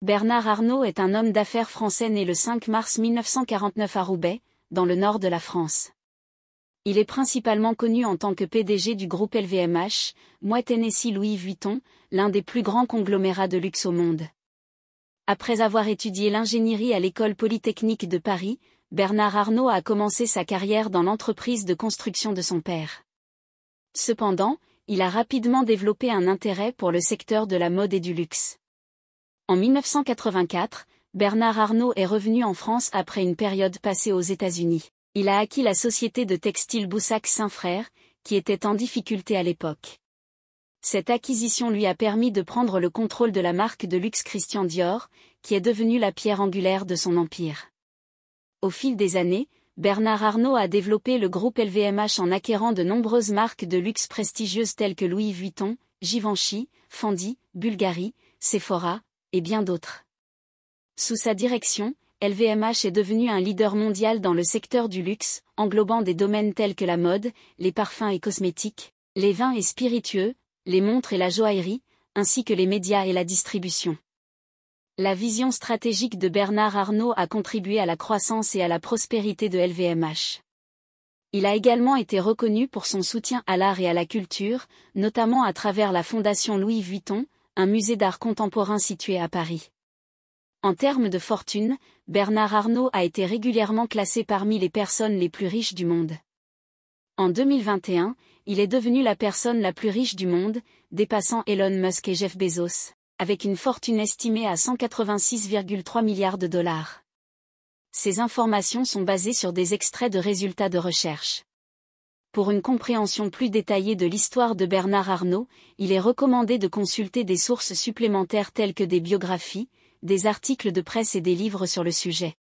Bernard Arnault est un homme d'affaires français né le 5 mars 1949 à Roubaix, dans le nord de la France. Il est principalement connu en tant que PDG du groupe LVMH, Moët Hennessy Louis Vuitton, l'un des plus grands conglomérats de luxe au monde. Après avoir étudié l'ingénierie à l'École Polytechnique de Paris, Bernard Arnault a commencé sa carrière dans l'entreprise de construction de son père. Cependant, il a rapidement développé un intérêt pour le secteur de la mode et du luxe. En 1984, Bernard Arnault est revenu en France après une période passée aux États-Unis. Il a acquis la société de textile Boussac-Saint-Frère, qui était en difficulté à l'époque. Cette acquisition lui a permis de prendre le contrôle de la marque de luxe Christian Dior, qui est devenue la pierre angulaire de son empire. Au fil des années, Bernard Arnault a développé le groupe LVMH en acquérant de nombreuses marques de luxe prestigieuses telles que Louis Vuitton, Givenchy, Fendi, Bulgari, Sephora, et bien d'autres. Sous sa direction, LVMH est devenu un leader mondial dans le secteur du luxe, englobant des domaines tels que la mode, les parfums et cosmétiques, les vins et spiritueux, les montres et la joaillerie, ainsi que les médias et la distribution. La vision stratégique de Bernard Arnault a contribué à la croissance et à la prospérité de LVMH. Il a également été reconnu pour son soutien à l'art et à la culture, notamment à travers la Fondation Louis Vuitton, un musée d'art contemporain situé à Paris. En termes de fortune, Bernard Arnault a été régulièrement classé parmi les personnes les plus riches du monde. En 2021, il est devenu la personne la plus riche du monde, dépassant Elon Musk et Jeff Bezos, avec une fortune estimée à 186,3 milliards de dollars. Ces informations sont basées sur des extraits de résultats de recherche. Pour une compréhension plus détaillée de l'histoire de Bernard Arnault, il est recommandé de consulter des sources supplémentaires telles que des biographies, des articles de presse et des livres sur le sujet.